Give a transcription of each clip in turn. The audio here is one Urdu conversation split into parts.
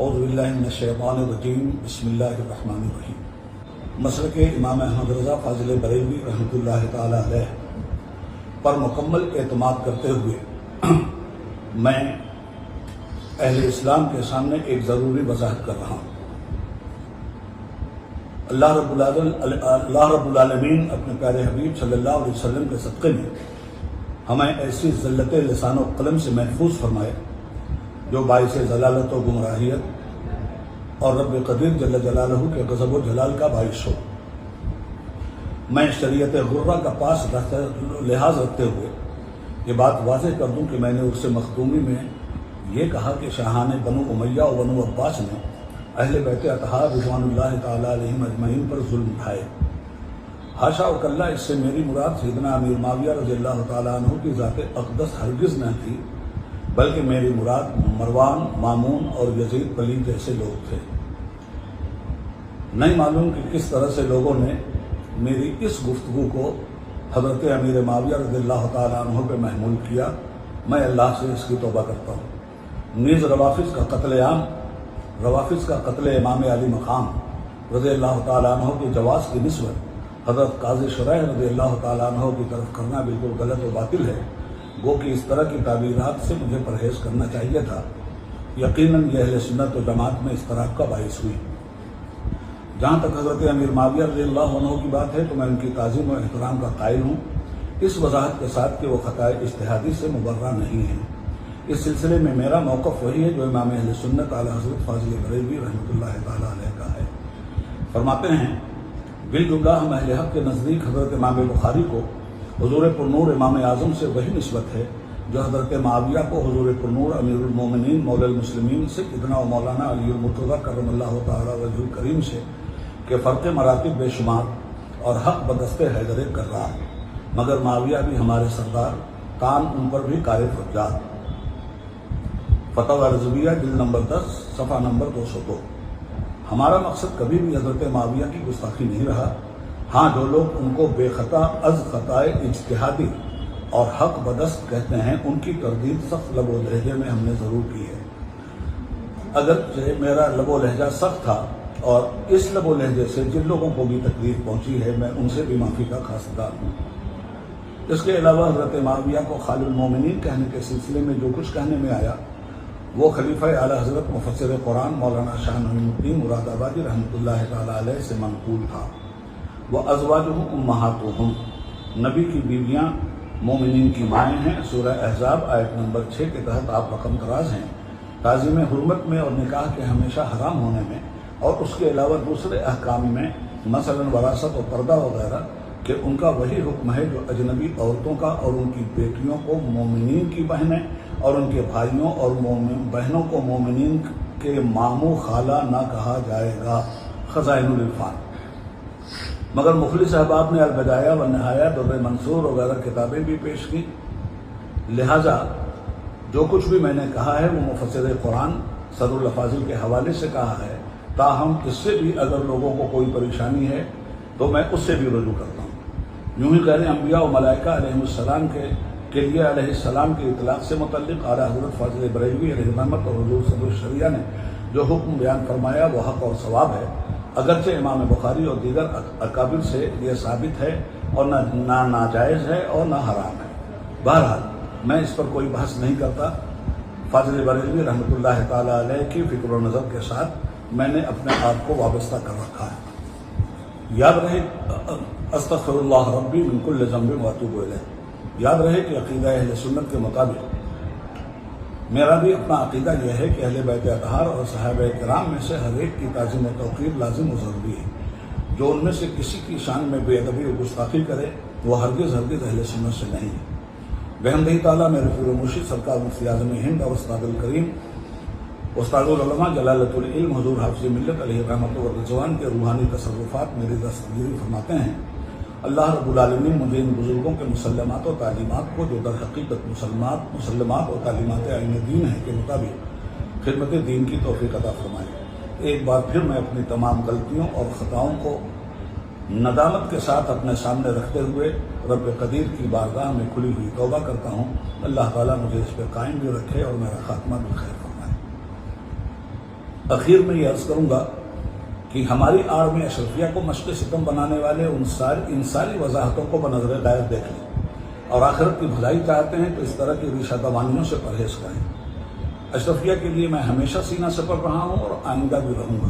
اعوذ باللہ من الشیطان الرجیم بسم اللہ الرحمن الرحیم۔ مسلک امام احمد رضا فاضل بریلوی رحمۃ اللہ تعالی علیہ پر مکمل اعتماد کرتے ہوئے میں اہل اسلام کے سامنے ایک ضروری وضاحت کر رہا ہوں۔ اللہ رب العالمین اپنے پیارے حبیب صلی اللہ علیہ وسلم کے صدقے میں ہمیں ایسی ذلت لسان و قلم سے محفوظ فرمائے جو باعث ضلالت و گمراہیت اور رب قدیر جل جلالہ کے غضب و جلال کا باعث ہو۔ میں شریعت غرہ کا پاس لحاظ رکھتے ہوئے یہ بات واضح کر دوں کہ میں نے عرس مخدومی میں یہ کہا کہ شاہان بنو امیہ و بنو عباس نے اہل بیت اطہار رضوان اللہ تعالیٰ علیہم اجمعین پر ظلم اٹھائے۔ حاشا و کلّا، اس سے میری مراد سیدنا امیر معاویہ رضی اللہ تعالیٰ عنہ کی ذات اقدس ہرگز نہ تھی، بلکہ میری مراد مروان، مامون اور یزید پلید جیسے لوگ تھے۔ نہیں معلوم کہ کس طرح سے لوگوں نے میری اس گفتگو کو حضرت امیر معاویہ رضی اللہ تعالیٰ عنہ پہ محمول کیا۔ میں اللہ سے اس کی توبہ کرتا ہوں۔ نیز روافظ کا قتل امام علی مقام رضی اللہ تعالیٰ عنہ کے جواز کی نسبت حضرت قاضی شرح رضی اللہ تعالیٰ عنہ کی طرف کرنا بالکل غلط و باطل ہے، گو کہ اس طرح کی تعبیرات سے مجھے پرہیز کرنا چاہیے تھا۔ یقیناً یہ اہل سنت و جماعت میں اختلاف کا باعث ہوئی۔ جہاں تک حضرت امیر معاویہ رضی اللہ عنہ کی بات ہے تو میں ان کی تعظیم و احترام کا قائل ہوں، اس وضاحت کے ساتھ کہ وہ خطائے اجتہادی سے مبرہ نہیں ہیں۔ اس سلسلے میں میرا موقف وہی ہے جو امام اہل سنت اعلیٰ حضرت فاضل بریلوی رحمۃ اللہ تعالیٰ علیہ کا ہے۔ فرماتے ہیں، بالجملہ ہم اہل حق کے نزدیک حضرت امام بخاری کو حضور پرنور امام اعظم سے وہی نسبت ہے جو حضرت معاویہ کو حضور پرنور امیر المومنین مولا المسلمین سیدنا و مولانا علی المرتضیٰ کرم اللہ تعالیٰ وجہ الکریم سے کہ فرق مراتب بے شمار اور حق بدست حیدر کر رہا ہے، مگر معاویہ بھی ہمارے سردار، کان ان پر بھی قائل فجار۔ فتح رضویہ جلد نمبر 10 صفحہ نمبر 202۔ ہمارا مقصد کبھی بھی حضرت معاویہ کی گستاخی نہیں رہا۔ ہاں، جو لوگ ان کو بے خطا از خطائے اجتہادی اور حق بدست کہتے ہیں، ان کی تردید سخت لب و لہجے میں ہم نے ضرور کی ہے۔ اگرچہ میرا لب و لہجہ سخت تھا اور اس لب و لہجے سے جن لوگوں کو بھی تکلیف پہنچی ہے میں ان سے بھی معافی کا خواستگار ہوں۔ اس کے علاوہ حضرت معاویہ کو خال المومنین کہنے کے سلسلے میں جو کچھ کہنے میں آیا وہ خلیفہ اعلیٰ حضرت مفسر قرآن مولانا شاہ نعیم الدین مراد آبادی رحمۃ اللہ تعالیٰ علیہ سے منقول تھا۔ وَأَزْوَاجُهُمْ أُمَّهَاتُهُمْ، نبی کی بیویاں مومنین کی مائیں ہیں۔ سورہ احزاب آیت نمبر 6 کے تحت آپ رقم دراز ہیں۔ تعظیم حرمت میں اور نکاح کے ہمیشہ حرام ہونے میں اور اس کے علاوہ دوسرے احکام میں مثلا وراثت و پردہ وغیرہ کہ ان کا وہی حکم ہے جو اجنبی عورتوں کا، اور ان کی بیٹیوں کو مومنین کی بہنیں اور ان کے بھائیوں اور بہنوں کو مومنین کے ماموں خالہ نہ کہا جائے گا۔ خزائن العرفان۔ مگر مخلص احباب نے البدایہ والنہایہ، در منصور وغیرہ کتابیں بھی پیش کی، لہٰذا جو کچھ بھی میں نے کہا ہے وہ مفسر قرآن صدر الافاضل کے حوالے سے کہا ہے، تاہم اس سے بھی اگر لوگوں کو کوئی پریشانی ہے تو میں اس سے بھی رجوع کرتا ہوں۔ یوں ہی غیر انبیاء و ملائکہ علیہ السلام کے لیے علیہ السلام کے اطلاق سے متعلق اعلیٰ حضرت فاضل بریلوی علیہ رحمت اور حضور صدر الشریعہ نے جو حکم بیان فرمایا وہ حق اور ثواب ہے، اگرچہ امام بخاری اور دیگر اکابر سے یہ ثابت ہے اور نہ ناجائز ہے اور نہ حرام ہے۔ بہرحال میں اس پر کوئی بحث نہیں کرتا۔ فاضل بریلوی رحمۃ اللہ تعالیٰ علیہ کی فکر و نظر کے ساتھ میں نے اپنے آپ کو وابستہ کر رکھا ہے۔ یاد رہے، استغفر اللہ ربی من کل ذنب واتوب الیہ۔ یاد رہے کہ عقیدہ اہل سنت کے مطابق میرا بھی اپنا عقیدہ یہ ہے کہ اہل بیت اطہار اور صحابہ کرام میں سے ہر ایک کی تعظیم و توقیر لازم و ضروری ہے۔ جو ان میں سے کسی کی شان میں بے ادبی و گستاخی کرے وہ ہرگز اہل سنت سے نہیں ہے۔ بحمدہ تعالیٰ میرے پیر و مرشد سرکار مفتی اعظم ہند اور استاد الکریم استاد العلماء جلالت العلم حضور حافظ ملت علیہ رحمۃ و رضوان کے روحانی تصرفات میری دستگیری فرماتے ہیں۔ اللہ رب العالمین مجھے ان بزرگوں کے مسلمات و تعلیمات کو جو در حقیقت مسلمات و تعلیمات آئین دین ہیں کے مطابق خدمت دین کی توفیق عطا فرمائے۔ ایک بار پھر میں اپنی تمام غلطیوں اور خطاؤں کو ندامت کے ساتھ اپنے سامنے رکھتے ہوئے رب قدیر کی بارگاہ میں کھلی ہوئی توبہ کرتا ہوں۔ اللہ تعالیٰ مجھے اس پہ قائم بھی رکھے اور میرا خاتمہ بھی خیر فرمائے۔ اخیر میں یہ عرض کروں گا کہ ہماری آڑ میں اشرفیہ کو مشق ستم بنانے والے ان ساری وضاحتوں کو بنظر غائب دیکھ لیں، اور آخرت کی بھلائی چاہتے ہیں تو اس طرح کی ریشہ دوانیوں سے پرہیز کریں۔ اشرفیہ کے لیے میں ہمیشہ سینہ سپر رہا ہوں اور آئندہ بھی رہوں گا۔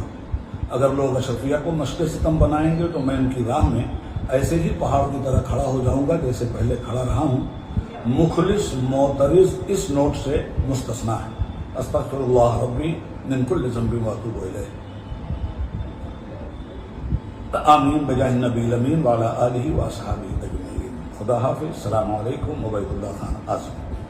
اگر لوگ اشرفیہ کو مشق ستم بنائیں گے تو میں ان کی راہ میں ایسے ہی پہاڑ کی طرح کھڑا ہو جاؤں گا جیسے پہلے کھڑا رہا ہوں۔ مخلص معترض اس نوٹ سے مستثنا ہے۔ استغفر اللہ ربی من کل ذنب واتوب الیہ۔ آمین بجاہ النبی الامین وعلی آلہ واصحابہ اجمعین۔ خدا حافظ۔ السلام علیکم۔ عبید اللہ خان عاصم۔